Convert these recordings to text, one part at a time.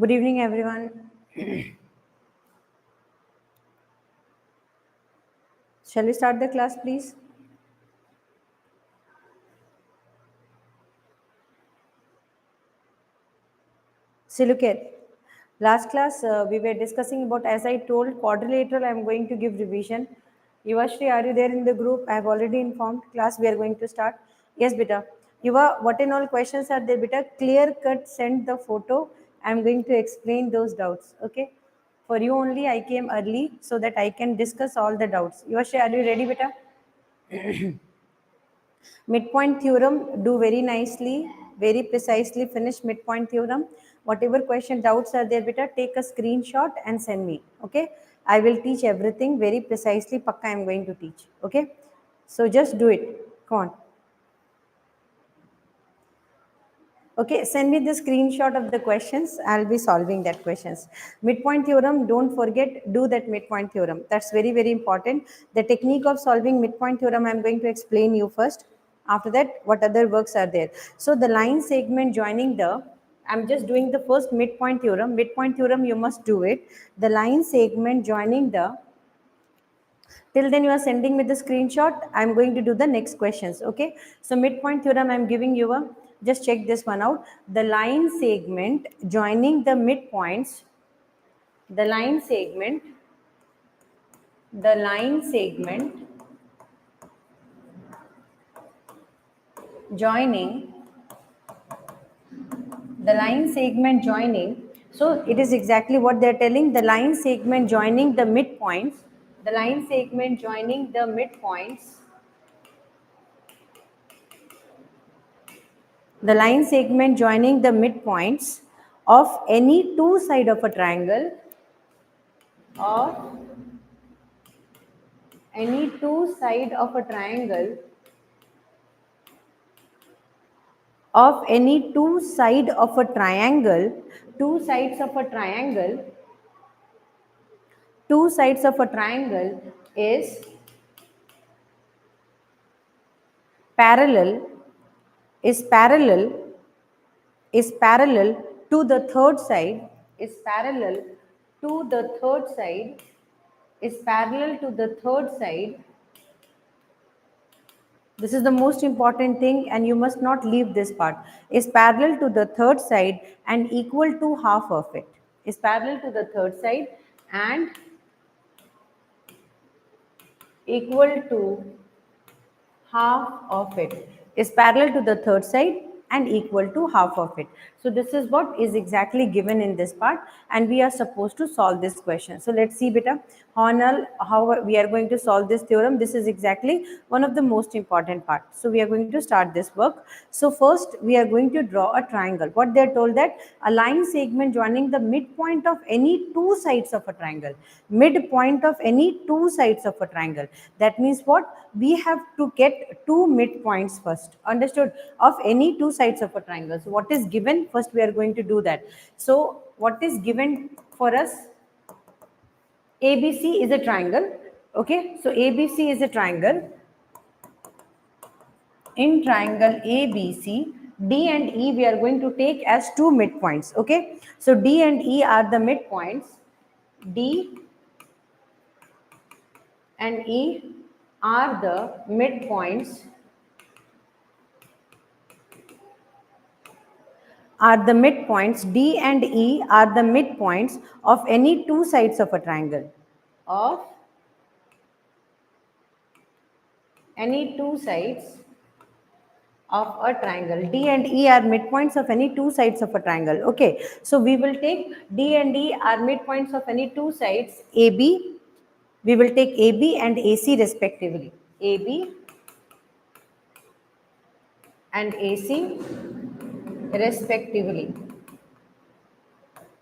Good evening, everyone. Shall we start the class, please? So look at last class we were discussing about, as I told, quadrilateral. I am going to give revision. Yuvashri, are you there in the group? I have already informed class. We are going to start. Yes, beta. Yuva, what and all questions are there, beta? Clear cut. Send the photo. I am going to explain those doubts. Okay. For you only, I came early so that I can discuss all the doubts. Yuvashri, are you ready, beta? Midpoint theorem, do very nicely, very precisely finish midpoint theorem. Whatever question doubts are there, beta, take a screenshot and send me. Okay, I will teach everything very precisely. Pakka I am going to teach. Okay, so just do it. Come on. Okay, send me the screenshot of the questions. I'll be solving that questions. Midpoint theorem, don't forget, do that midpoint theorem. That's very, very important. The technique of solving midpoint theorem, I'm going to explain you first. After that, what other works are there? So the line segment joining the, I'm just doing the first midpoint theorem. Midpoint theorem, you must do it. The line segment joining the, till then you are sending me the screenshot. I'm going to do the next questions. Okay, so midpoint theorem I'm giving you a, just check this one out. The line segment joining the midpoints, the line segment joining, the line segment joining, so it is exactly what they're telling. The line segment joining the midpoints, the line segment joining the midpoints, the line segment joining the midpoints of any two side of a triangle, of any two side of a triangle, of any two side of a triangle, two sides of a triangle, two sides of a triangle is parallel, is parallel, is parallel to the third side, is parallel to the third side, is parallel to the third side. This is the most important thing and you must not leave this part. Is parallel to the third side and equal to half of it. Is parallel to the third side and equal to half of it. Is parallel to the third side and equal to half of it. So this is what is exactly given in this part and we are supposed to solve this question. So let's see beta, how we are going to solve this theorem. This is exactly one of the most important parts. So we are going to start this work. So first we are going to draw a triangle. What they are told that a line segment joining the midpoint of any two sides of a triangle. Midpoint of any two sides of a triangle. That means what? We have to get two midpoints first. Understood? Of any two sides of a triangle. So what is given? First we are going to do that. So what is given for us? ABC is a triangle. Okay, so ABC is a triangle. In triangle ABC, D and E we are going to take as two midpoints. Okay, so D and E are the midpoints. D and E are the midpoints, D and E are the midpoints of any two sides of a triangle. Of any two sides of a triangle. D and E are midpoints of any two sides of a triangle. Okay, so we will take D and E are midpoints of any two sides AB. We will take AB and AC respectively. AB and AC respectively.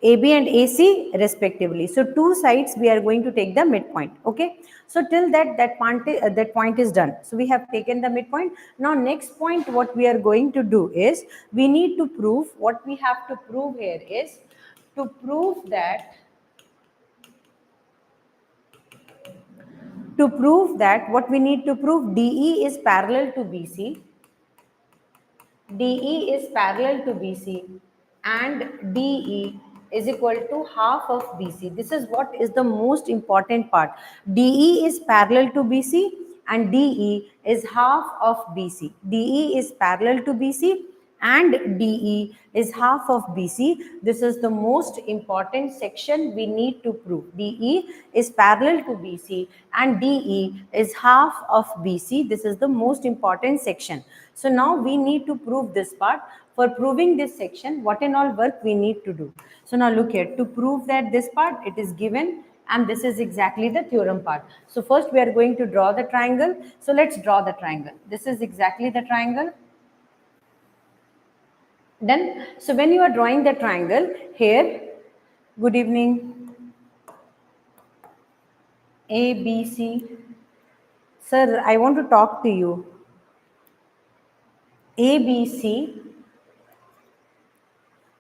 AB and AC respectively. So two sides we are going to take the midpoint. Okay. So till that point is done. So we have taken the midpoint. Now next point what we are going to do is we need to prove, what we have to prove here is to prove that what we need to prove, DE is parallel to BC. DE is parallel to BC and DE is equal to half of BC. This is what is the most important part. DE is parallel to BC and DE is half of BC. DE is parallel to BC and DE is half of BC. This is the most important section we need to prove. DE is parallel to BC and DE is half of BC. This is the most important section. So now we need to prove this part. For proving this section, what and all work we need to do. So now look here, to prove that this part, it is given and this is exactly the theorem part. So first we are going to draw the triangle. So let's draw the triangle. This is exactly the triangle. Done. So when you are drawing the triangle here, good evening, A, B, C. Sir, I want to talk to you. A, B, C.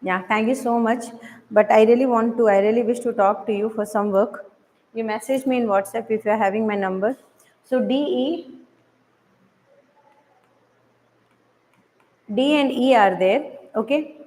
Yeah, thank you so much. But I really wish to talk to you for some work. You message me in WhatsApp if you are having my number. So D and E are there. Okay.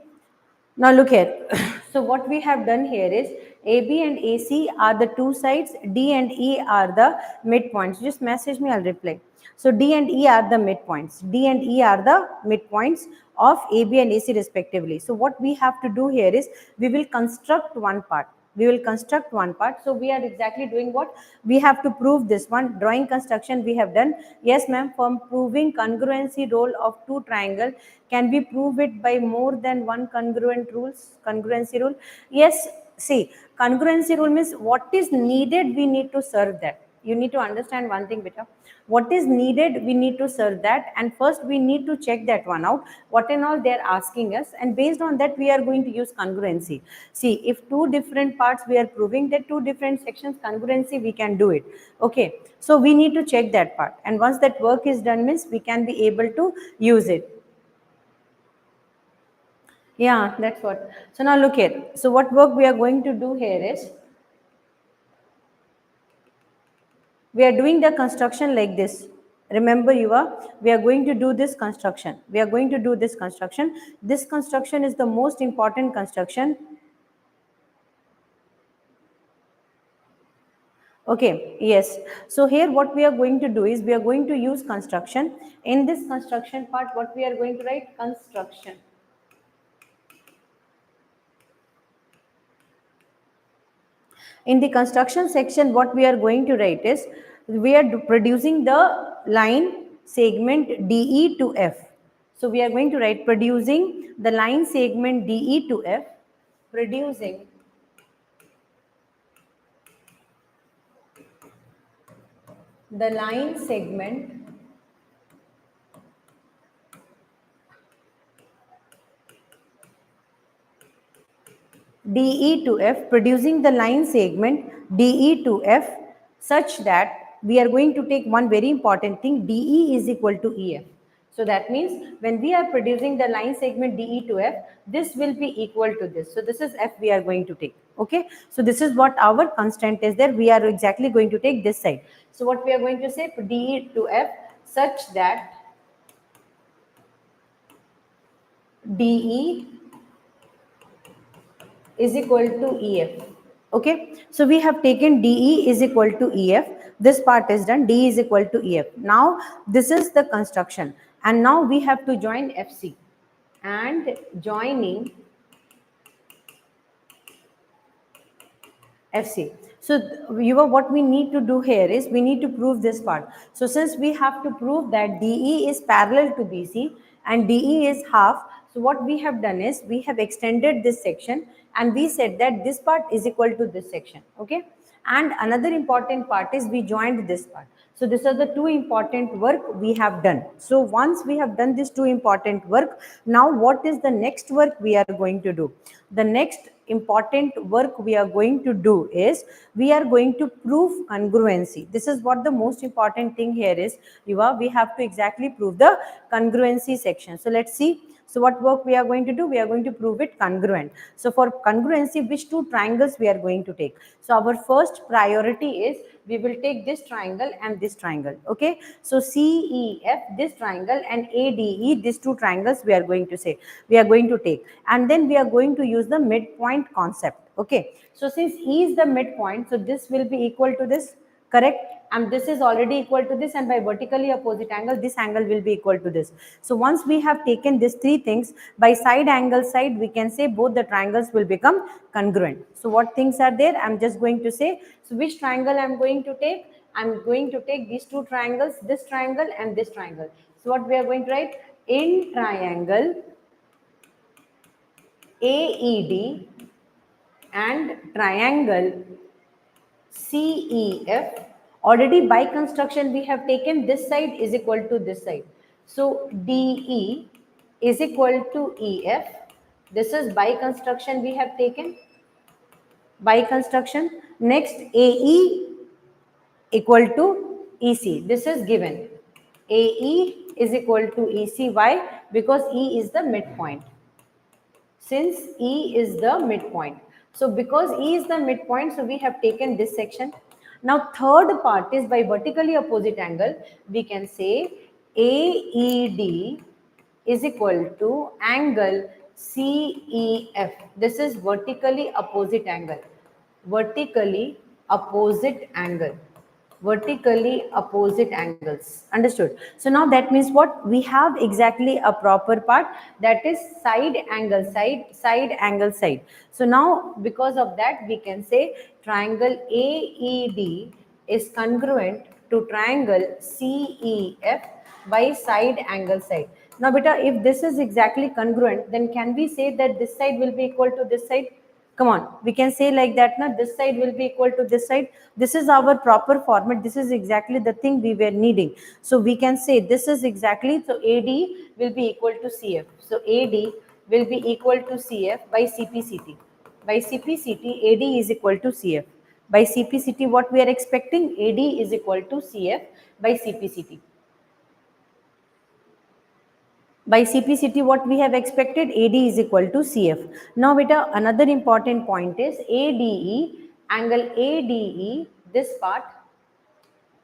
Now look here. So what we have done here is AB and AC are the two sides. D and E are the midpoints. Just message me, I'll reply. So D and E are the midpoints. D and E are the midpoints of AB and AC respectively. So what we have to do here is we will construct one part. We will construct one part. So we are exactly doing what? We have to prove this one. Drawing construction we have done. Yes, ma'am, from proving congruency rule of two triangle, can we prove it by more than one congruency rule? Yes, see, congruency rule means what is needed, we need to serve that. You need to understand one thing, beta. What is needed, we need to serve that, and first we need to check that one out, what and all they are asking us, and based on that we are going to use congruency. See, if two different parts we are proving that two different sections congruency, we can do it. Okay, so we need to check that part, and once that work is done means we can be able to use it. Yeah, that's what. So now look here. So what work we are going to do here is, we are doing the construction like this. Remember, we are going to do this construction. We are going to do this construction. This construction is the most important construction. Okay, yes. So here what we are going to do is we are going to use construction. In this construction part, what we are going to write? Construction. In the construction section, what we are going to write is, we are producing the line segment DE to F. So we are going to write producing the line segment DE to F, producing the line segment DE to F, producing the line segment DE to F such that we are going to take one very important thing, DE is equal to EF. So that means when we are producing the line segment DE to F, this will be equal to this. So this is F we are going to take. Okay. So this is what our constant is there. We are exactly going to take this side. So what we are going to say, DE to F such that DE is equal to EF. Okay, so we have taken DE is equal to EF. This part is done. DE is equal to EF. Now this is the construction, and now we have to join FC, and joining FC. So what we need to do here is we need to prove this part. So since we have to prove that DE is parallel to BC and DE is half, so what we have done is we have extended this section and we said that this part is equal to this section. Okay, and another important part is we joined this part. So these are the two important work we have done. So once we have done this two important work, now what is the next work we are going to do? The next important work we are going to do is we are going to prove congruency. This is what the most important thing here is. We have to exactly prove the congruency section. So let's see. So what work we are going to do? We are going to prove it congruent. So for congruency, which two triangles we are going to take? So our first priority is we will take this triangle and this triangle. Okay, so CEF, this triangle, and ADE, these two triangles we are going to say, we are going to take, and then we are going to use the midpoint concept. Okay, so since E is the midpoint, so this will be equal to this, correct, and this is already equal to this, and by vertically opposite angle, this angle will be equal to this. So once we have taken these three things, by side angle side, we can say both the triangles will become congruent. So what things are there? I'm just going to say, so which triangle I'm going to take? I'm going to take these two triangles, this triangle and this triangle. So what we are going to write? In triangle AED and triangle CEF, already by construction we have taken this side is equal to this side. So DE is equal to EF. This is by construction we have taken. By construction. Next, AE equal to EC. This is given. AE is equal to EC. Why? Because E is the midpoint. Since E is the midpoint. So because E is the midpoint, so we have taken this section. Now third part is by vertically opposite angle, we can say AED is equal to angle CEF. This is vertically opposite angle. Vertically opposite angle. Vertically opposite angles. Understood? So now that means what? We have exactly a proper part, that is side angle side, side angle side. So now because of that, we can say triangle AED is congruent to triangle CEF by side angle side. Now beta, if this is exactly congruent, then can we say that this side will be equal to this side? Come on, we can say like that, na, this side will be equal to this side. This is our proper format. This is exactly the thing we were needing. So we can say this is exactly, so AD will be equal to CF. So AD will be equal to CF by CPCT. By CPCT, AD is equal to CF. By CPCT, what we are expecting? AD is equal to CF by CPCT. By CPCT, what we have expected? AD is equal to CF. Now, beta, another important point is ADE, angle ADE, this part,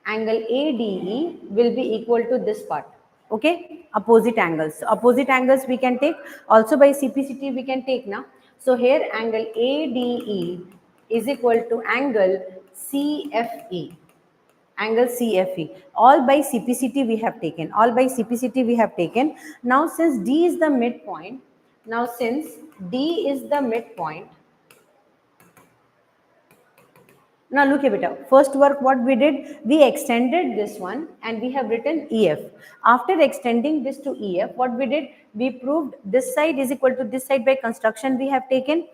angle ADE will be equal to this part. Okay, opposite angles. So opposite angles we can take. Also by CPCT we can take now. So here angle ADE is equal to angle CFE. Angle CFE, all by CPCT we have taken, all by CPCT we have taken. Now since D is the midpoint, now since D is the midpoint, now look here beta, first work what we did, we extended this one and we have written EF. After extending this to EF, what we did, we proved this side is equal to this side by construction we have taken,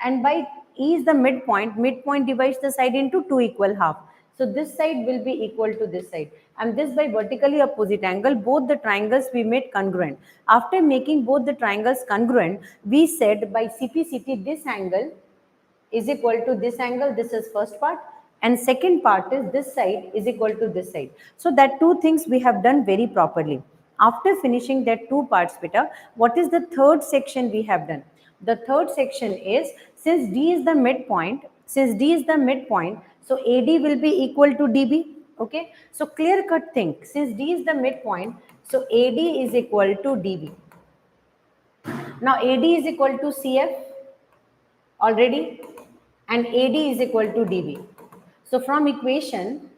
and by E is the midpoint, midpoint divides the side into two equal half. So this side will be equal to this side, and this by vertically opposite angle, both the triangles we made congruent. After making both the triangles congruent, we said by CPCT this angle is equal to this angle. This is first part, and second part is this side is equal to this side. So that two things we have done very properly. After finishing that two parts beta, what is the third section we have done? The third section is, since D is the midpoint, since D is the midpoint, so AD will be equal to DB. Okay, so clear cut thing, since D is the midpoint, so AD is equal to DB. Now AD is equal to CF already, and AD is equal to DB. So from equation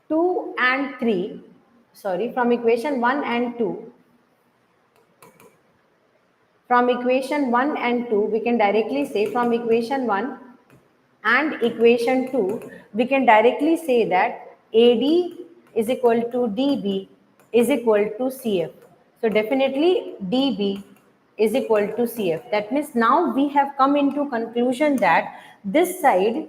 2 and 3, sorry, from equation 1 and 2, from equation 1 and 2, we can directly say, from equation 1 and equation 2, we can directly say that AD is equal to DB is equal to CF. So definitely DB is equal to CF. That means now we have come into conclusion that this side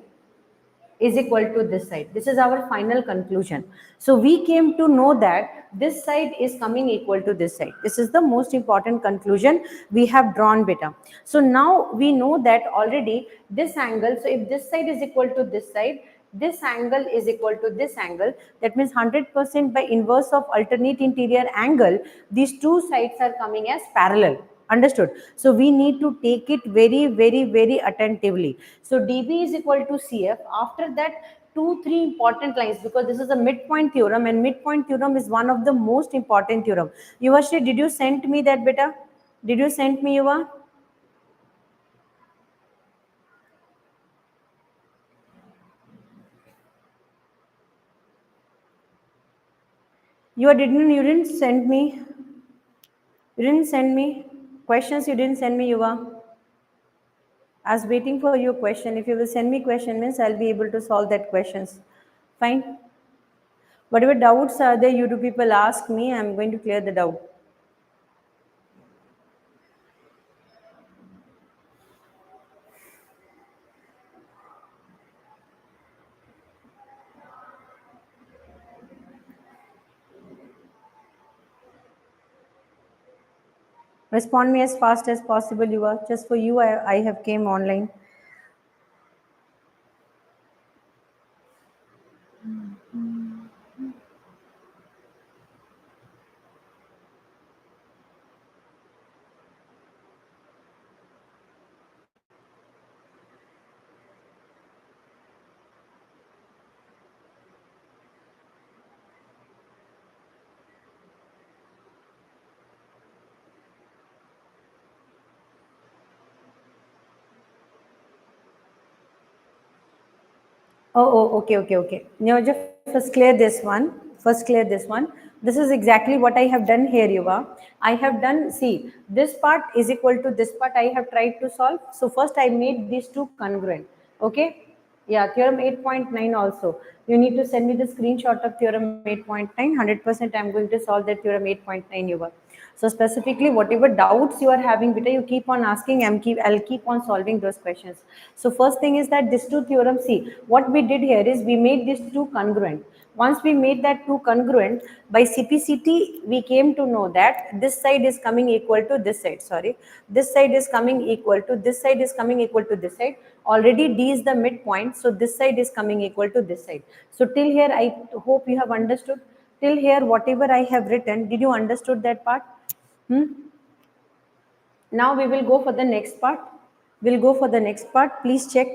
is equal to this side. This is our final conclusion. So we came to know that this side is coming equal to this side. This is the most important conclusion we have drawn beta. So now we know that already this angle, so if this side is equal to this side, this angle is equal to this angle. That means 100% by inverse of alternate interior angle, these two sides are coming as parallel. Understood? So we need to take it very, very, very attentively. So dB is equal to CF. After that, two, three important lines, because this is a midpoint theorem, and midpoint theorem is one of the most important theorem. Yuvashri, did you send me that beta? Did you send me, Yuva? You didn't send me. You didn't send me questions. You didn't send me, Yuva. I was waiting for your question. If you will send me question, means I'll be able to solve that questions. Fine. Whatever doubts are there, you two people ask me. I'm going to clear the doubt. Respond me as fast as possible, Yuva. Just for you, I have came online. Okay. Now just first clear this one. First clear this one. This is exactly what I have done here, Yuva. I have done, see, this part is equal to this part I have tried to solve. So first I made these two congruent. Okay. Yeah, theorem 8.9 also. You need to send me the screenshot of theorem 8.9. 100% I'm going to solve that theorem 8.9, Yuva. So specifically, whatever doubts you are having, beta, you keep on asking. I'll keep on solving those questions. So first thing is that these two theorems. See, what we did here is we made these two congruent. Once we made that two congruent, by CPCT, we came to know that this side is coming equal to this side. Sorry, this side is coming equal to this side is coming equal to this side. Already D is the midpoint, so this side is coming equal to this side. So till here, I hope you have understood. Till here, whatever I have written, did you understood that part? Hmm? Now we will go for the next part. We'll go for the next part. Please check.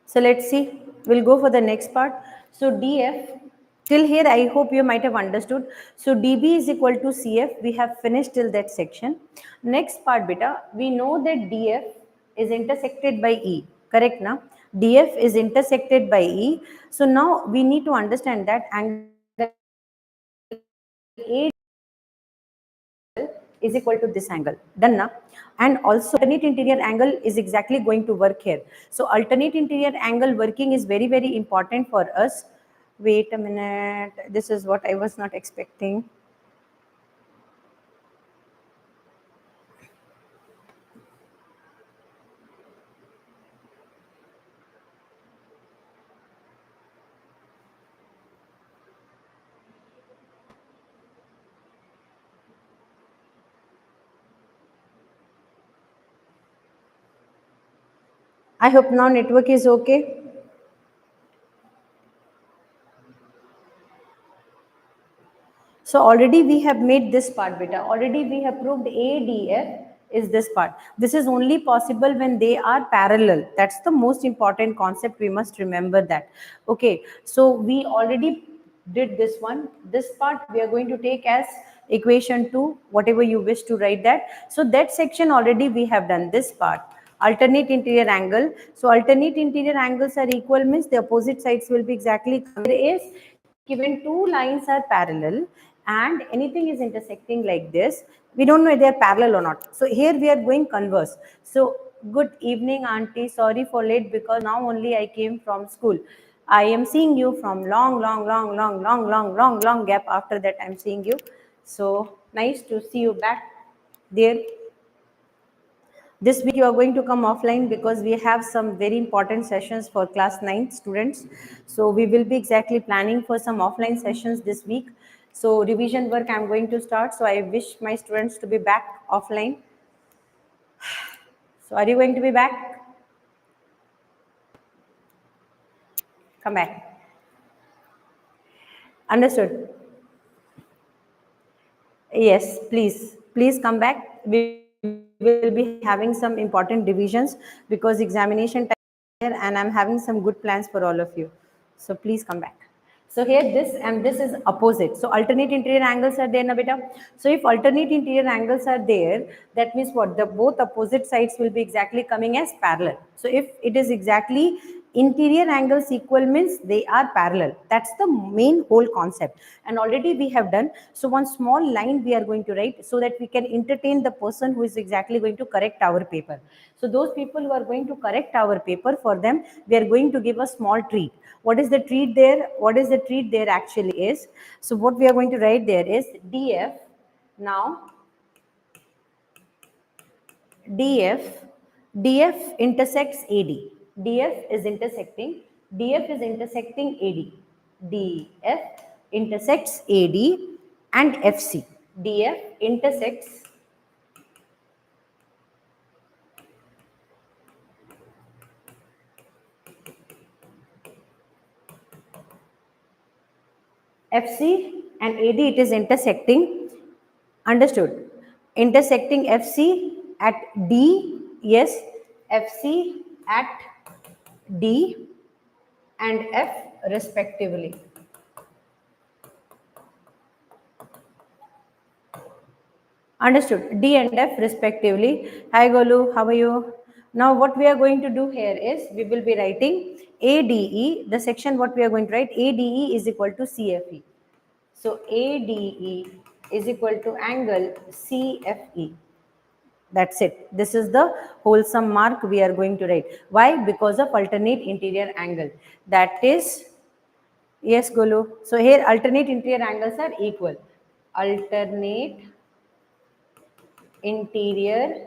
So let's see. We'll go for the next part. So DF, till here I hope you might have understood. So DB is equal to CF. We have finished till that section. Next part, beta, we know that DF is intersected by E. Correct now? DF is intersected by E. So now we need to understand that angle A is equal to this angle. Done na? And also alternate interior angle is exactly going to work here. So alternate interior angle working is very, very important for us. Wait a minute. This is what I was not expecting. I hope now network is okay. So already we have made this part, beta. Already we have proved ADF is this part. This is only possible when they are parallel. That's the most important concept. We must remember that. Okay. So we already did this one. This part we are going to take as equation 2, whatever you wish to write that. So that section already we have done this part. Alternate interior angle. So alternate interior angles are equal means the opposite sides will be exactly. There is given two lines are parallel and anything is intersecting like this, we don't know if they are parallel or not. So here we are going converse. So good evening, auntie. Sorry for late because now only I came from school. I am seeing you from long gap. After that, I'm seeing you. So nice to see you back there. This week you are going to come offline because we have some very important sessions for class 9 students. So we will be exactly planning for some offline sessions this week. So revision work I'm going to start. So I wish my students to be back offline. So are you going to be back? Come back. Understood. Yes, please. Please come back. We will be having some important revisions because examination time is here and I'm having some good plans for all of you. So please come back. So here this is opposite. So alternate interior angles are there na beta. So if alternate interior angles are there, that means what? The both opposite sides will be exactly coming as parallel. So if it is exactly interior angles equal means they are parallel. That's the main whole concept. And already we have done. So one small line we are going to write so that we can entertain the person who is exactly going to correct our paper. So those people who are going to correct our paper, for them we are going to give a small treat. What is the treat there? What is the treat there actually is? So what we are going to write there is DF. Now DF, DF intersects AD. DF is intersecting AD. DF intersects AD and FC. DF intersects FC and AD, it is intersecting. Understood. Intersecting FC at D, yes, FC at D and F respectively. Understood. D and F respectively. Hi Golu, how are you? Now what we are going to do here is we will be writing ADE, the section what we are going to write, ADE is equal to CFE. So ADE is equal to angle CFE. That's it. This is the wholesome mark we are going to write. Why? Because of alternate interior angle. That is, yes Golu. So here alternate interior angles are equal. Alternate interior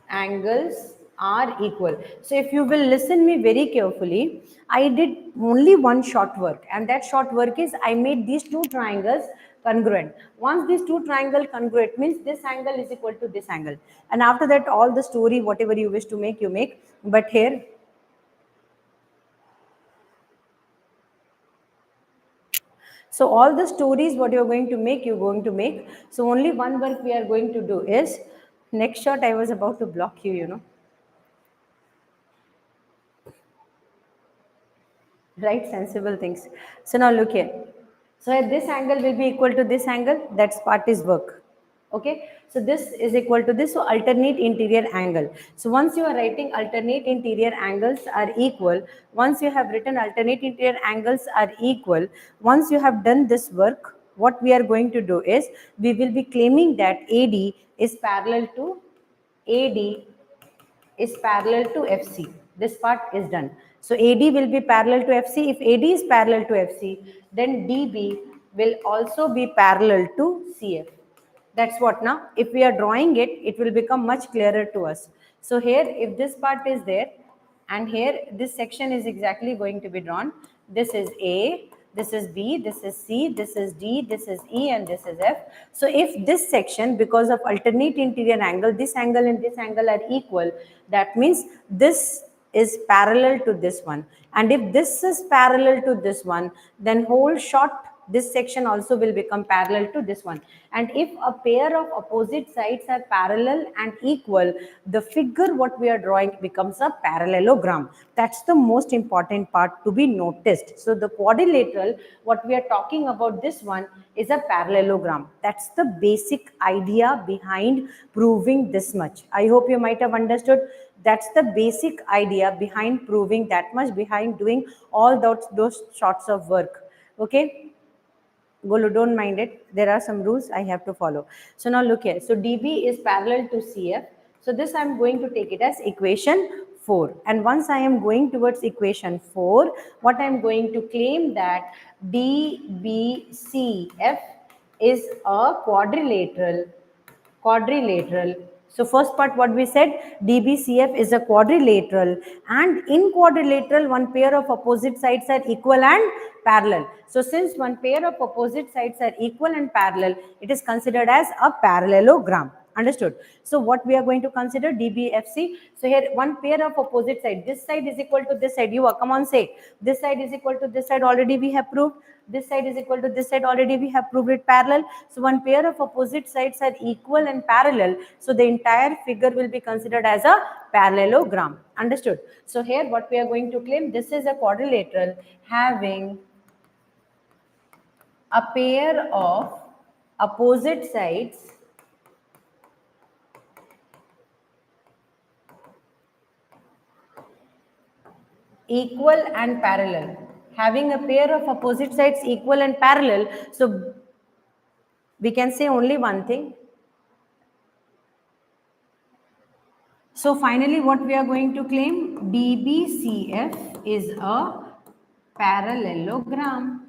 angles are equal. So if you will listen me very carefully, I did only one short work, and that short work is I made these two triangles congruent. Once these two triangle congruent means this angle is equal to this angle, and after that all the story whatever you wish to make you make. But here, so all the stories what you're going to make, you're going to make. So only one work we are going to do is, next shot I was about to block you, you know. Right, sensible things. So now look here. So this angle will be equal to this angle. That part is work. Okay. So this is equal to this. So alternate interior angle. So once you are writing alternate interior angles are equal, once you have written alternate interior angles are equal, once you have done this work, what we are going to do is we will be claiming that AD is parallel to AD is parallel to FC. This part is done. So AD will be parallel to FC. If AD is parallel to FC, then DB will also be parallel to CF. That's what now. If we are drawing it, it will become much clearer to us. So here, if this part is there, and here this section is exactly going to be drawn. This is A, this is B, this is C, this is D, this is E, and this is F. So if this section, because of alternate interior angle, this angle and this angle are equal, that means this is parallel to this one. And if this is parallel to this one, then whole short this section also will become parallel to this one. And if a pair of opposite sides are parallel and equal, the figure what we are drawing becomes a parallelogram. That's the most important part to be noticed. So the quadrilateral, what we are talking about, this one is a parallelogram. That's the basic idea behind proving this much. I hope you might have understood. That's the basic idea behind proving that much, behind doing all those sorts of work. Okay. Golu, don't mind it. There are some rules I have to follow. So now look here. So DB is parallel to CF. So this I am going to take it as equation 4. And once I am going towards equation 4, what I am going to claim that DBCF is a quadrilateral So first part what we said, DBCF is a quadrilateral, and in quadrilateral one pair of opposite sides are equal and parallel. So since one pair of opposite sides are equal and parallel, it is considered as a parallelogram. Understood? So what we are going to consider, DBFC. So here one pair of opposite side, this side is equal to this side. You come on, say this side is equal to this side, already we have proved. This side is equal to this side, already we have proved it parallel. So one pair of opposite sides are equal and parallel, so the entire figure will be considered as a parallelogram. Understood? So here what we are going to claim, this is a quadrilateral having a pair of opposite sides equal and parallel. Having a pair of opposite sides equal and parallel, so we can say only one thing. So finally what we are going to claim, DBCF is a parallelogram.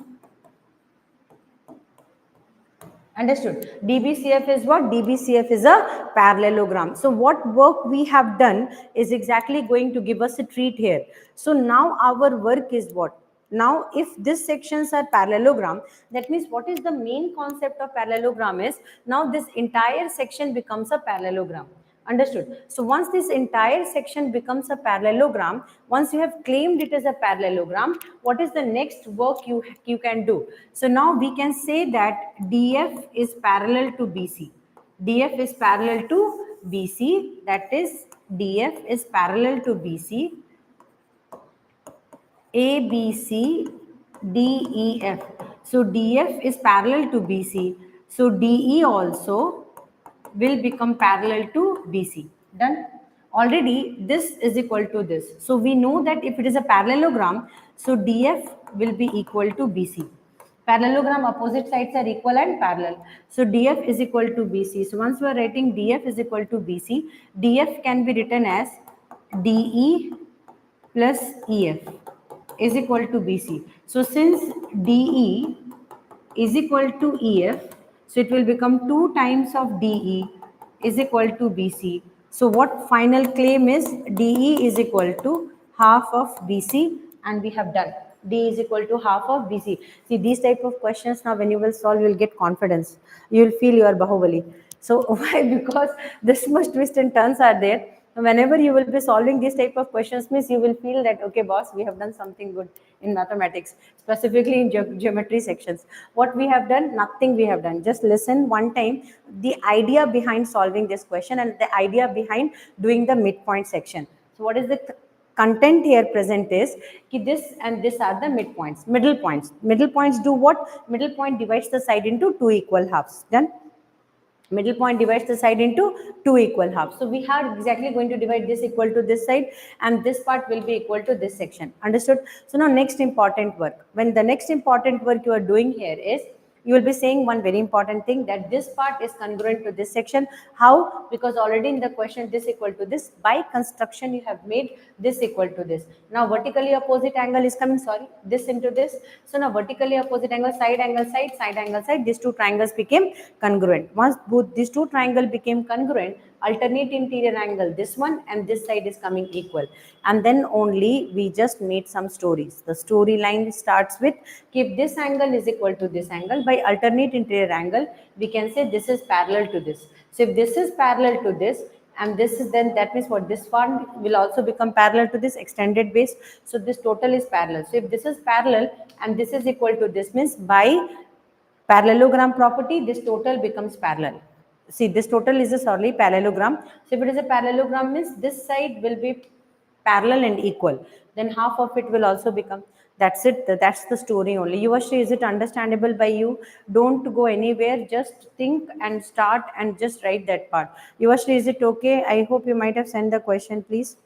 Understood? DBCF is what? DBCF is a parallelogram. So what work we have done is exactly going to give us a treat here. So now our work is what? Now if these sections are parallelogram, that means what is the main concept of parallelogram is, now this entire section becomes a parallelogram. Understood? So once this entire section becomes a parallelogram, once you have claimed it as a parallelogram, what is the next work you can do? So now we can say that DF is parallel to BC. DF is parallel to BC, that is DF is parallel to BC. A, B, C, D, E, F. So DF is parallel to BC. So DE also will become parallel to BC. Done? Already this is equal to this. So we know that if it is a parallelogram, so DF will be equal to BC. Parallelogram opposite sides are equal and parallel. So DF is equal to BC. So once we are writing DF is equal to BC, DF can be written as DE plus EF is equal to BC. So since DE is equal to EF, so it will become 2 times of DE is equal to BC. So what final claim is, DE is equal to half of BC, and we have done. D is equal to half of BC. See, these type of questions now when you will solve, you will get confidence. You will feel you are Bahubali. So why? Because this much twist and turns are there. Whenever you will be solving these type of questions, means you will feel that, okay boss, we have done something good in mathematics, specifically in geometry sections. What we have done? Nothing we have done. Just listen one time the idea behind solving this question and the idea behind doing the midpoint section. So what is the content here present is ki this and this are the midpoints, middle points. Middle points do what? Middle point divides the side into 2 equal halves. Done? Middle point divides the side into 2 equal halves. So we are exactly going to divide this equal to this side, and this part will be equal to this section. Understood? So now next important work. When the next important work you are doing here is, you will be saying one very important thing, that this part is congruent to this section. How? Because already in the question this equal to this, by construction you have made this equal to this. Now vertically opposite angle is coming, sorry, this into this. So now vertically opposite angle, side angle side, side angle side, these two triangles became congruent. Once both these two triangles became congruent, alternate interior angle, this one and this side is coming equal, and then only we just made some stories. The storyline starts with, if this angle is equal to this angle, by alternate interior angle we can say this is parallel to this. So if this is parallel to this and this is, then that means what, this one will also become parallel to this extended base. So this total is parallel. So if this is parallel and this is equal to this, means by parallelogram property this total becomes parallel. See, this total is a solely parallelogram. So if it is a parallelogram, means this side will be parallel and equal, then half of it will also become. That's it. That's the story only. Yuvashri, is it understandable by you? Don't go anywhere, just think and start and just write that part. Yuvashri, is it okay? I hope you might have sent the question, please.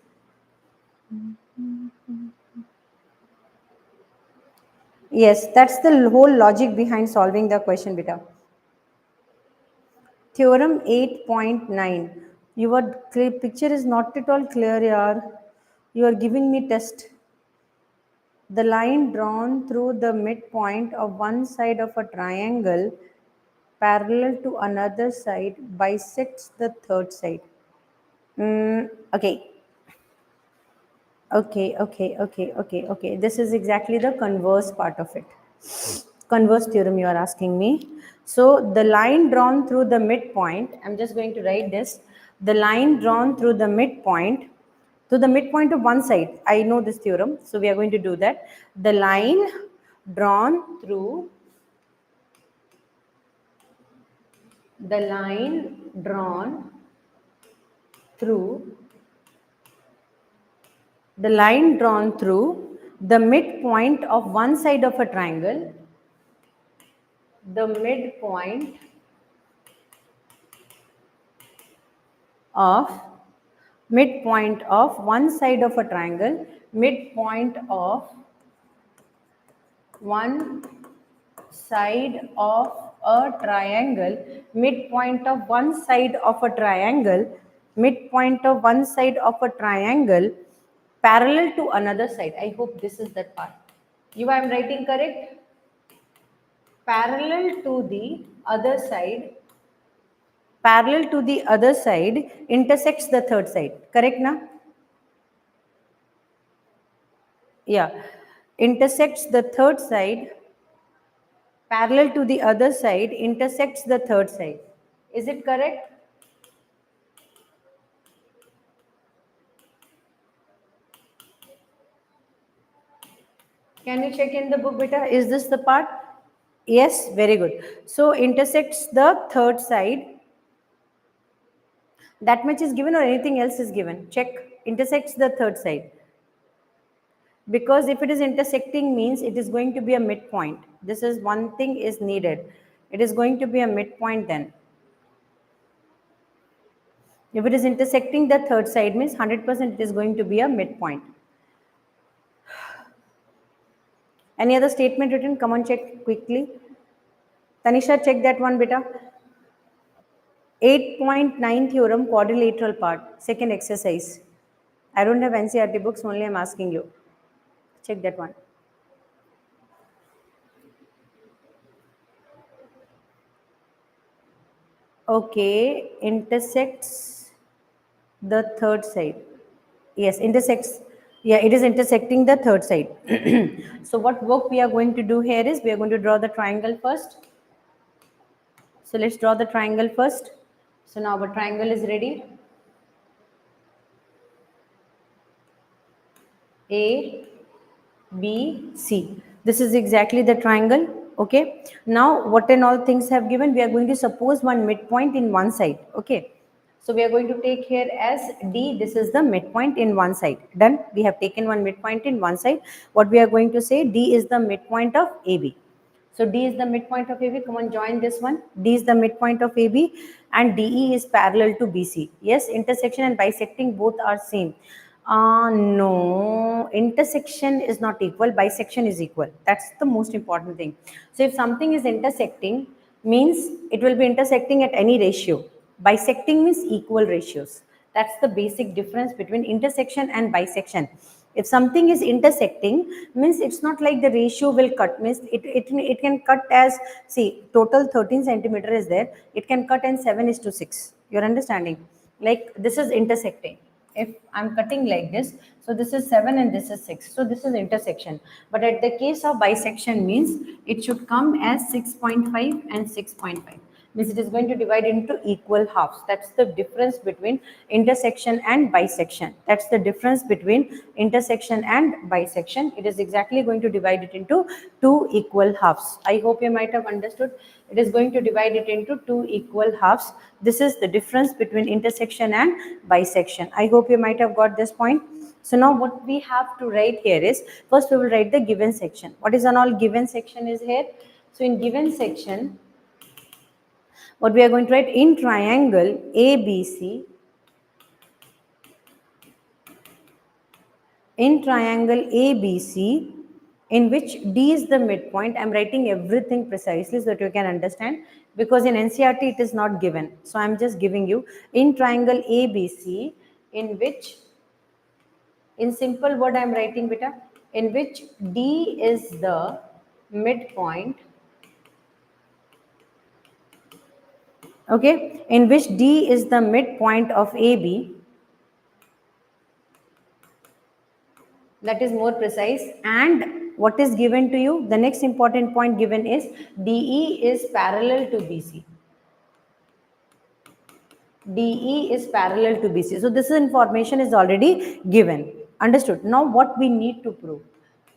Yes, that's the whole logic behind solving the question, beta. Theorem 8.9. Your picture is not at all clear, yaar. You are giving me test. The line drawn through the midpoint of one side of a triangle parallel to another side bisects the third side. Okay. Okay. This is exactly the converse part of it. Converse theorem you are asking me. So the line drawn through the midpoint, I'm just going to write this. The line drawn through the midpoint, to the midpoint of one side. I know this theorem, so we are going to do that. The line drawn through the line drawn through the line drawn through the midpoint of one side of a triangle, the of midpoint of one side of a triangle, midpoint of one side of a triangle, midpoint of one side of a triangle, midpoint of one side of a triangle parallel to another side. I hope this is that part. You I am writing correct? Parallel to the other side, parallel to the other side intersects the third side. Correct na? Yeah. Intersects the third side, parallel to the other side intersects the third side. Is it correct? Can you check in the book, beta? Is this the part? Yes, very good. So intersects the third side. That much is given or anything else is given? Check. Intersects the third side. Because if it is intersecting means it is going to be a midpoint. This is one thing is needed. It is going to be a midpoint then. If it is intersecting the third side means 100% it is going to be a midpoint. Any other statement written? Come on, check quickly. Tanisha, check that one, beta. 8.9 theorem, quadrilateral part, second exercise. I don't have NCRT books, only I'm asking you. Check that one. Okay, intersects the third side. Yes, intersects. Yeah, it is intersecting the third side. So what work we are going to do here is we are going to draw the triangle first. So let's draw the triangle first. So now our triangle is ready. A, B, C. This is exactly the triangle. Okay. Now, what and all things have given, we are going to suppose one midpoint in one side. Okay. So, we are going to take here as D. This is the midpoint in one side. Done. We have taken one midpoint in one side. What we are going to say, D is the midpoint of AB. So D is the midpoint of AB. Come on, join this one. D is the midpoint of AB and DE is parallel to BC. Yes, intersection and bisecting both are same. No, intersection is not equal, bisection is equal. That's the most important thing. So if something is intersecting, means it will be intersecting at any ratio. Bisecting means equal ratios. That's the basic difference between intersection and bisection. If something is intersecting, means it's not like the ratio will cut, means it can cut as, see, total 13 centimeter is there, it can cut in 7:6. You're understanding? Like this is intersecting. If I'm cutting like this, so this is 7 and this is 6. So this is intersection. But at the case of bisection means it should come as 6.5 and 6.5. Means it is going to divide into equal halves. That's the difference between intersection and bisection. That's the difference between intersection and bisection. It is exactly going to divide it into two equal halves. I hope you might have understood. It is going to divide it into two equal halves. This is the difference between intersection and bisection. I hope you might have got this point. So now what we have to write here is, first we will write the given section. What is an all given section is here? So in given section, what we are going to write, in triangle ABC, in triangle ABC, in which D is the midpoint. I am writing everything precisely so that you can understand, because in NCRT it is not given. So I am just giving you, in triangle ABC, in which, in simple word I am writing, beta, in which D is the midpoint, okay, in which D is the midpoint of AB, That is more precise. And what is given to you? The next important point given is DE is parallel to BC. DE is parallel to BC. So this information is already given. Understood. Now what we need to prove?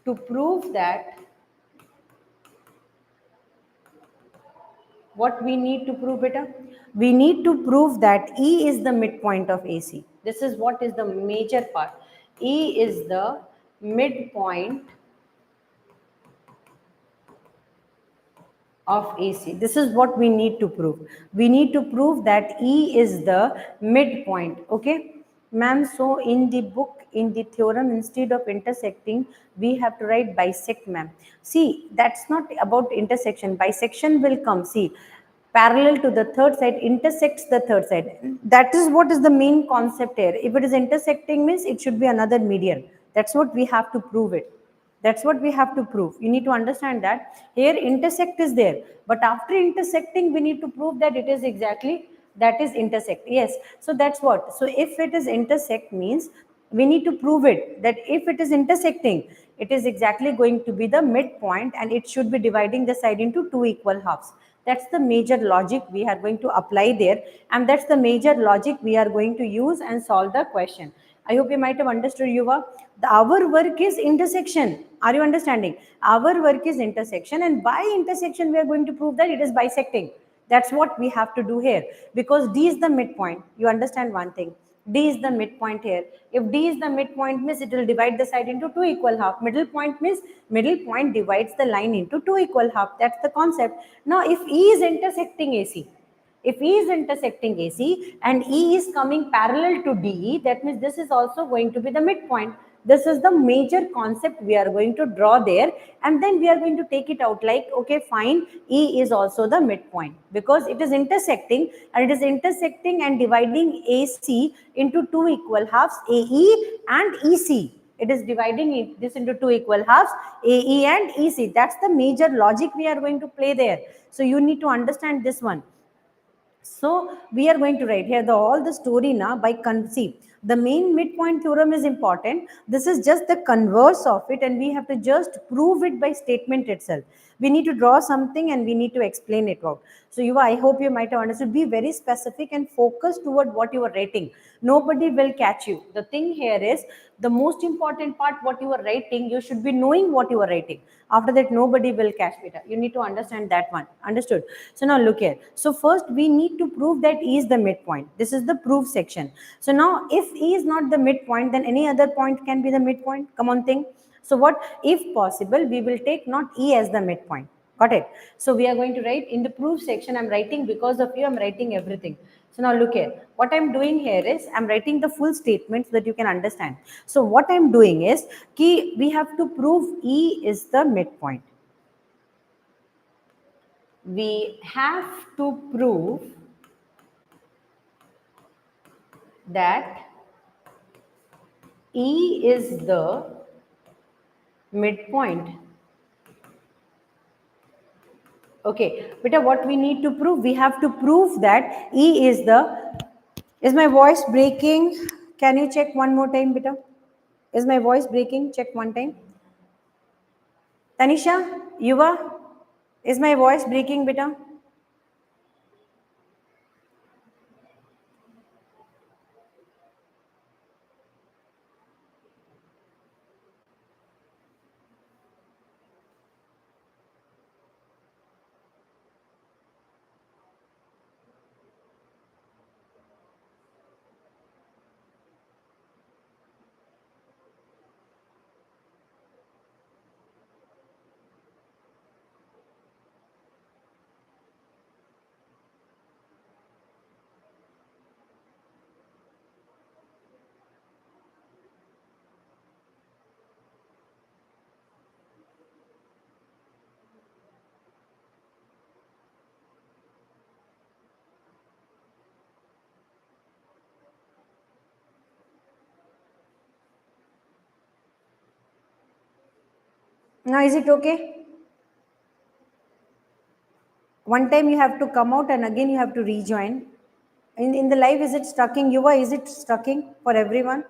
To prove that, what we need to prove, beta? We need to prove that E is the midpoint of AC. This is what is the major part. E is the midpoint of AC. This is what we need to prove. We need to prove that E is the midpoint. Okay, ma'am. So in the book, in the theorem, instead of intersecting, we have to write bisect, ma'am. See, that's not about intersection. Bisection will come. See, parallel to the third side intersects the third side. That is what is the main concept here. If it is intersecting means it should be another median. That's what we have to prove it. That's what we have to prove. You need to understand that here intersect is there, but after intersecting we need to prove that it is exactly, that is intersect. Yes, so that's what. So if it is intersect means we need to prove it, that if it is intersecting, it is exactly going to be the midpoint and it should be dividing the side into two equal halves. That's the major logic we are going to apply there, and that's the major logic we are going to use and solve the question. I hope you might have understood, Yuva. Our work is intersection. Are you understanding? Our work is intersection, and by intersection, we are going to prove that it is bisecting. That's what we have to do here, because D is the midpoint. You understand one thing. D is the midpoint here. If D is the midpoint means it will divide the side into two equal half. Middle point means middle point divides the line into two equal half. That's the concept. Now, if E is intersecting AC, if E is intersecting AC and E is coming parallel to DE, that means this is also going to be the midpoint. This is the major concept we are going to draw there, and then we are going to take it out like, okay, fine, E is also the midpoint because it is intersecting, and it is intersecting and dividing AC into two equal halves, AE and EC. It is dividing this into two equal halves, AE and EC. That's the major logic we are going to play there. So you need to understand this one. So we are going to write here the all the story now by conceive. The main midpoint theorem is important. This is just the converse of it, and we have to just prove it by statement itself. We need to draw something and we need to explain it out. So you, I hope you might have understood. Be very specific and focus toward what you are writing. Nobody will catch you. The thing here is the most important part, what you are writing, you should be knowing what you are writing. After that, nobody will catch it. You need to understand that one. Understood? So now look here. So first we need to prove that E is the midpoint. This is the proof section. So now if E is not the midpoint, then any other point can be the midpoint. Come on, think. So what, if possible, we will take not E as the midpoint. Got it? So we are going to write in the proof section. I'm writing because of you. I'm writing everything. So now look here. What I'm doing here is I'm writing the full statement so that you can understand. So what I'm doing is we have to prove E is the midpoint. We have to prove that E is the midpoint. Okay, beta, what we need to prove? We have to prove that E is the, is my voice breaking? Can you check one more time, beta? Is my voice breaking? Check one time. Tanisha, Yuva, is my voice breaking, beta? Now, is it okay? One time you have to come out and again you have to rejoin. In the live, is it stucking? Yuva, is it stucking for everyone?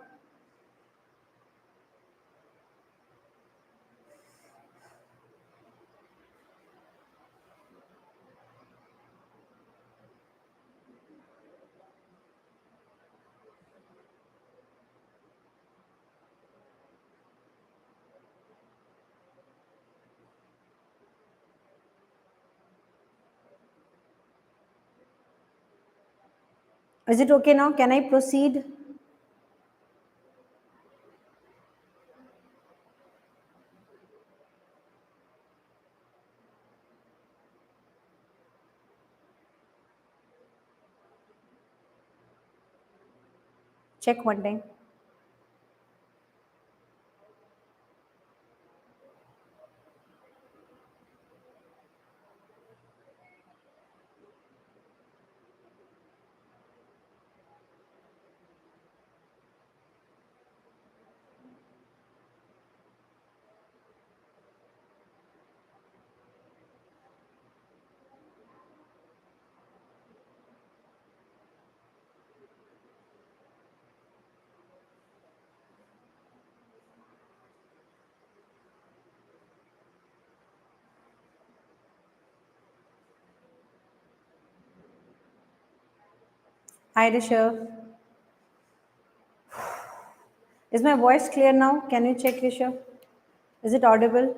Is it okay now? Can I proceed? Check one time. Hi, Rishabh. Is my voice clear now? Can you check, Rishabh? Is it audible?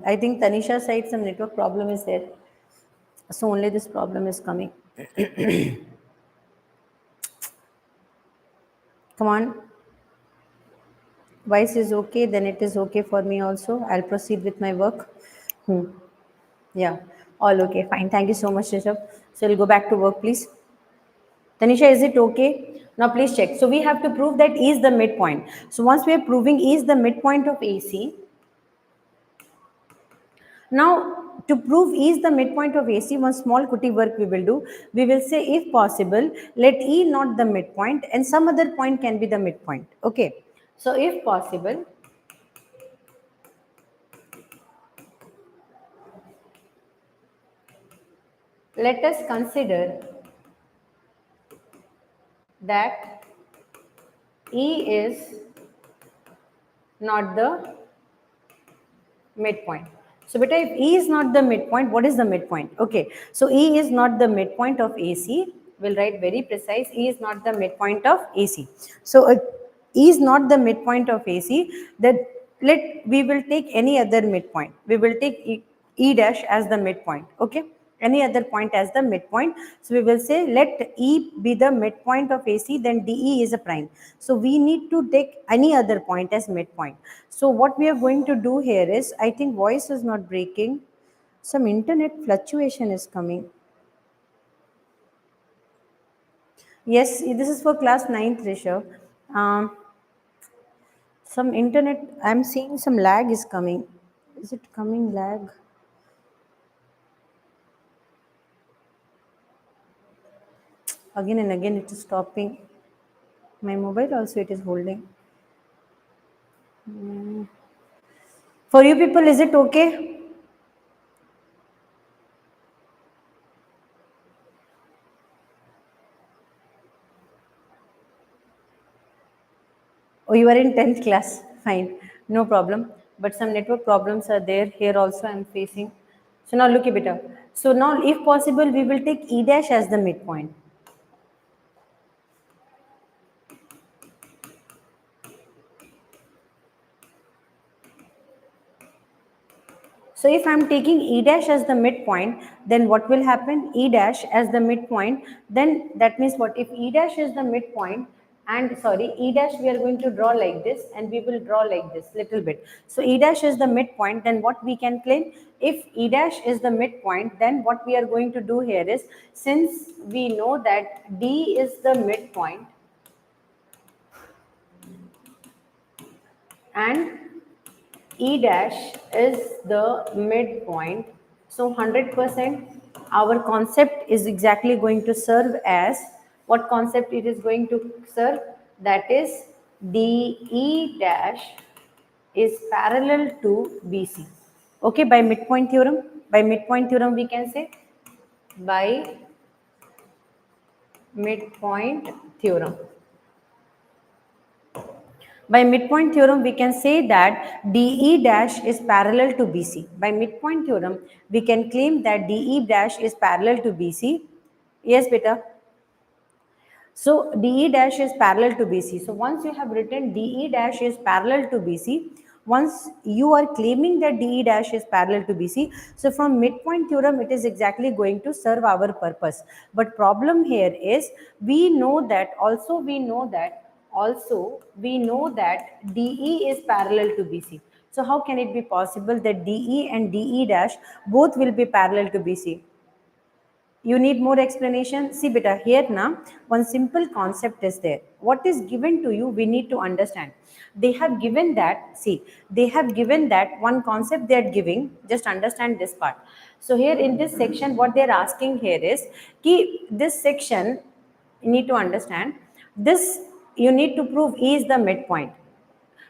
I think Tanisha side some network problem is there. So only this problem is coming. Come on. Voice is okay, then it is okay for me also. I'll proceed with my work. Hmm. Yeah. All okay. Fine. Thank you so much, Rishabh. So we'll go back to work, please. Tanisha, is it okay? Now please check. So we have to prove that E is the midpoint. So once we are proving E is the midpoint of AC, now to prove E is the midpoint of AC, one small cutie work we will do. We will say if possible, let E not the midpoint and some other point can be the midpoint. Okay. So if possible, let us consider that E is not the midpoint. So beta, if E is not the midpoint, what is the midpoint? Okay, so E is not the midpoint of AC. We'll write very precise. E is not the midpoint of AC. So E is not the midpoint of AC. That we will take any other midpoint. We will take E dash as the midpoint. Okay, any other point as the midpoint. So we will say let E be the midpoint of AC, then DE is a prime. So we need to take any other point as midpoint. So what we are going to do here is, I think voice is not breaking. Some internet fluctuation is coming. Yes, this is for class 9th, Rishabh. Some internet, I'm seeing some lag is coming. Is it coming lag? Again and again it is stopping. My mobile also it is holding. For you people, is it okay? Oh, you are in 10th class. Fine. No problem. But some network problems are there. Here also I am facing. So now look a bit up. So now if possible, we will take E dash as the midpoint. So if I am taking E dash as the midpoint, then what will happen? E dash as the midpoint, then that means what? If E dash is the midpoint, and sorry, E dash we are going to draw like this and we will draw like this little bit. So E dash is the midpoint, then what we can claim? If E dash is the midpoint, then what we are going to do here is, since we know that D is the midpoint and E dash is the midpoint. So 100% our concept is exactly going to serve as what concept it is going to serve? That is DE dash is parallel to BC. Okay, by midpoint theorem. By midpoint theorem we can say by midpoint theorem. By midpoint theorem, we can say that DE dash is parallel to BC. By midpoint theorem, we can claim that DE dash is parallel to BC. Yes, beta. So DE dash is parallel to BC. So once you have written DE dash is parallel to BC, once you are claiming that DE dash is parallel to BC, so from midpoint theorem it is exactly going to serve our purpose. But problem here is we know that DE is parallel to BC. So how can it be possible that DE and DE dash both will be parallel to BC? You need more explanation? See beta, here now one simple concept is there. What is given to you, we need to understand. They have given that, see, they have given that one concept they are giving, just understand this part. So here in this section, what they are asking here is, ki this section, you need to understand, this you need to prove E is the midpoint.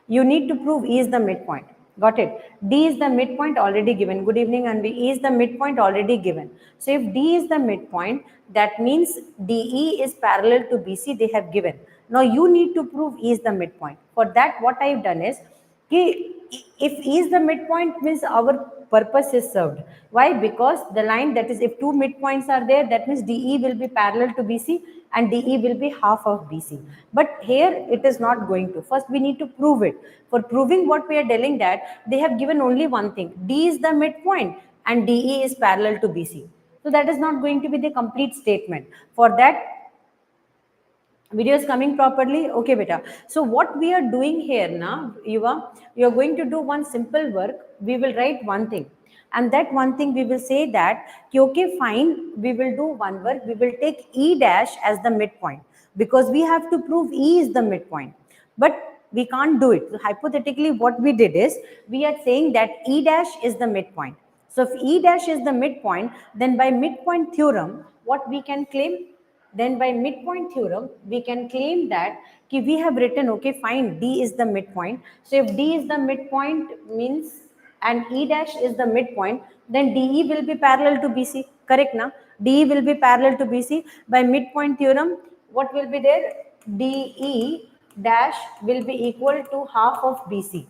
You need to prove E is the midpoint. Got it? D is the midpoint already given. Good evening, Anvi. E is the midpoint already given. So if D is the midpoint, that means DE is parallel to BC, they have given. Now you need to prove E is the midpoint. For that, what I have done is, if E is the midpoint, means our purpose is served. Why? Because the line, that is, if two midpoints are there, that means DE will be parallel to BC and DE will be half of BC. But here it is not going to. First we need to prove it. For proving what we are telling, that they have given only one thing. D is the midpoint and DE is parallel to BC. So that is not going to be the complete statement. For that, video is coming properly? Okay beta. So what we are doing here now, you are going to do one simple work. We will write one thing, and that one thing we will say that, okay fine, we will do one work. We will take E dash as the midpoint, because we have to prove E is the midpoint, but we can't do it. So hypothetically what we did is, we are saying that E dash is the midpoint. So if E dash is the midpoint, then by midpoint theorem, what we can claim, then by midpoint theorem, we can claim that we have written, okay, fine, D is the midpoint. So if D is the midpoint means, and E dash is the midpoint, then DE will be parallel to BC. Correct now? DE will be parallel to BC. By midpoint theorem, what will be there? DE dash will be equal to half of BC.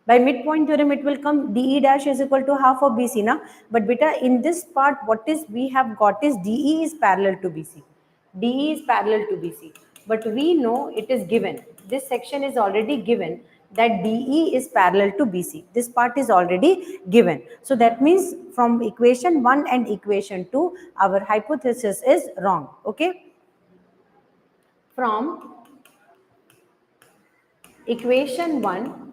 By midpoint theorem, it will come DE dash is equal to half of BC now. But beta, in this part, what is we have got is DE is parallel to BC. DE is parallel to BC. But we know it is given. This section is already given that DE is parallel to BC. This part is already given. So that means from equation 1 and equation 2, our hypothesis is wrong. Okay? From equation 1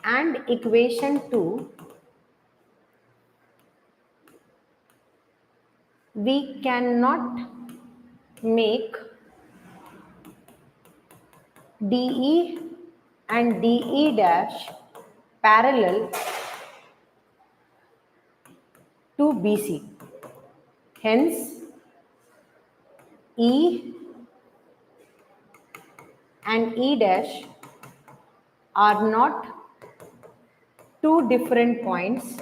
and equation 2, we cannot make DE and DE dash parallel to BC. Hence, E and E dash are not two different points.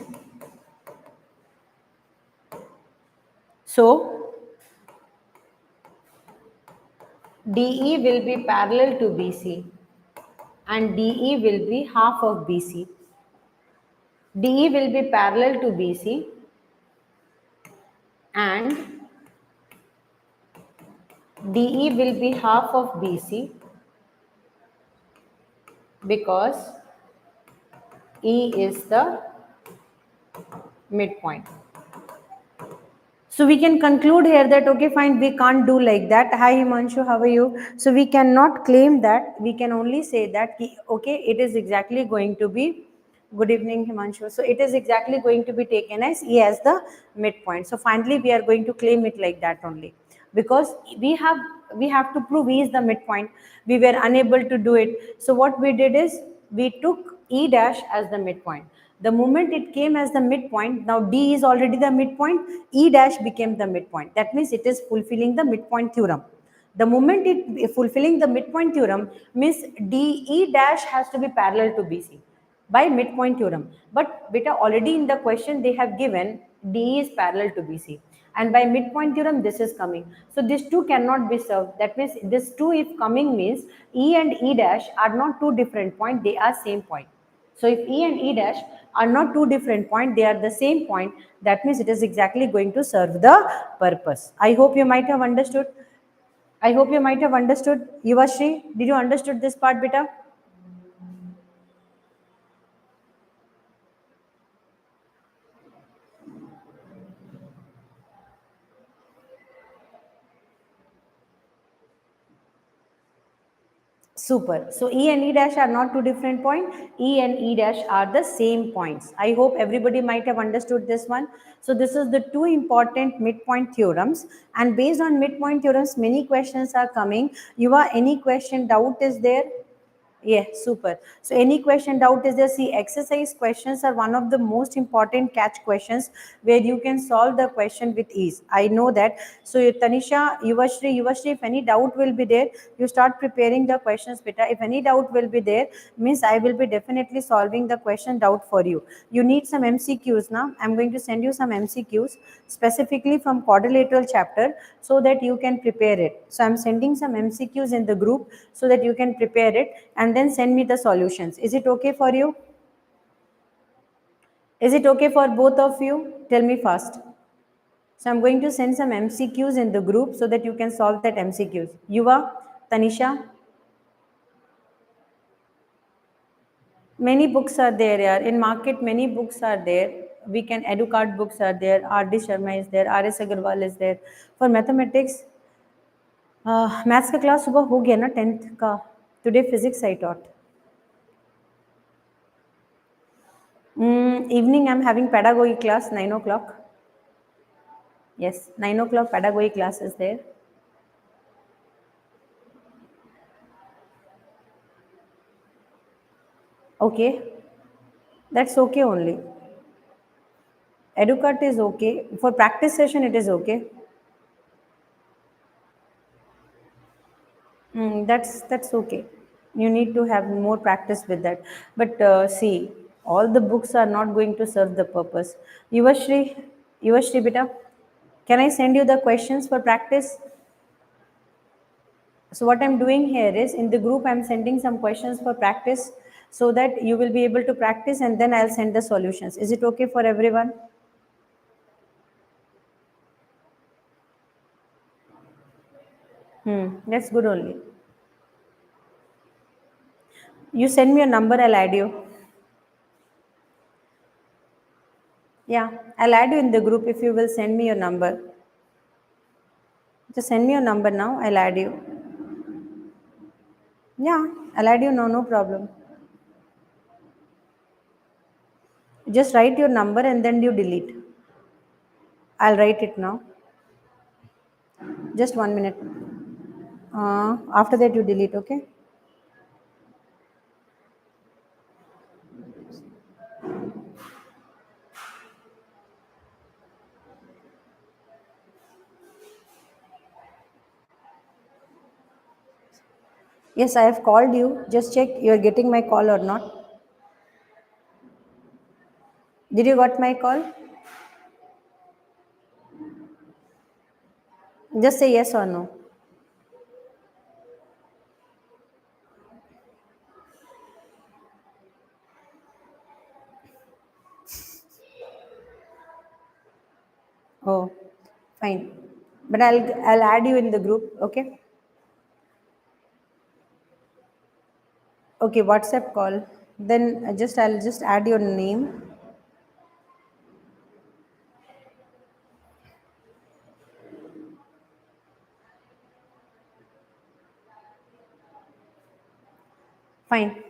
So, DE will be parallel to BC and DE will be half of BC. DE will be parallel to BC and DE will be half of BC because E is the midpoint. So we can conclude here that, okay, fine, we can't do like that. Hi Himanshu, how are you? So we cannot claim that. We can only say that, okay, it is exactly going to be, good evening Himanshu. So it is exactly going to be taken as E as the midpoint. So finally we are going to claim it like that only, because we have to prove E is the midpoint. We were unable to do it. So what we did is, we took E dash as the midpoint. The moment it came as the midpoint, now D is already the midpoint, E dash became the midpoint. That means it is fulfilling the midpoint theorem. The moment it fulfilling the midpoint theorem means DE dash has to be parallel to BC by midpoint theorem. But beta, already in the question they have given DE is parallel to BC. And by midpoint theorem, this is coming. So these two cannot be served. That means this two if coming means E and E dash are not two different points, they are same point. So if E and E dash are not two different points, they are the same point. That means it is exactly going to serve the purpose. I hope you might have understood. I hope you might have understood. Yuvashri, did you understood this part, beta? Super. So E and E dash are not two different points. E and E dash are the same points. I hope everybody might have understood this one. So this is the two important midpoint theorems. And based on midpoint theorems, many questions are coming. You are any question doubt is there? Yeah, super. So any question doubt is there? See, exercise questions are one of the most important catch questions where you can solve the question with ease. I know that. So Tanisha, Yuvashri, if any doubt will be there, you start preparing the questions better. If any doubt will be there, means I will be definitely solving the question doubt for you. You need some MCQs now. I'm going to send you some MCQs specifically from quadrilateral chapter so that you can prepare it. So I'm sending some MCQs in the group so that you can prepare it and then send me the solutions. Is it okay for you? Is it okay for both of you? Tell me first. So I'm going to send some MCQs in the group so that you can solve that MCQs. Yuva, Tanisha, many books are there, yeah. In market, many books are there. We can educard books are there. R.D. Sharma is there. R.S. Agarwal is there. For mathematics, maths का class सुबह हो गया ना 10th का today physics I taught evening I'm having pedagogy class 9 o'clock. Yes, 9 o'clock pedagogy class is there. Okay, that's okay only. Educate is okay. For practice session it is okay. That's okay. You need to have more practice with that. But see, all the books are not going to serve the purpose. Yuvashri, Yuvashri, beta, can I send you the questions for practice? So what I'm doing here is in the group I'm sending some questions for practice so that you will be able to practice and then I'll send the solutions. Is it okay for everyone? That's good only. You send me a number, I'll add you. Yeah, I'll add you in the group if you will send me your number. Just send me your number now, I'll add you. Yeah, I'll add you now, no problem. Just write your number and then you delete. I'll write it now. Just 1 minute. After that you delete, okay? Yes, I have called you. Just check you are getting my call or not. Did you got my call? Just say yes or no. Oh, fine. But I'll add you in the group, okay? Okay, WhatsApp call. Then I'll just add your name. Fine.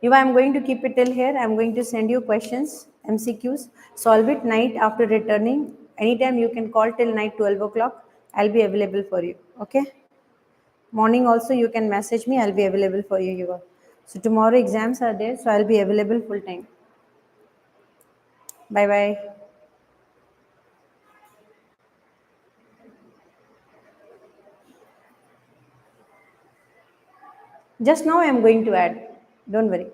If I'm going to keep it till here, I'm going to send you questions, MCQs. Solve it night after returning. Anytime you can call till night 12 o'clock. I'll be available for you. Okay? Morning also you can message me. I'll be available for you, Yuva. So tomorrow exams are there, so I'll be available full time. Bye bye. Just now I'm going to add. Don't worry.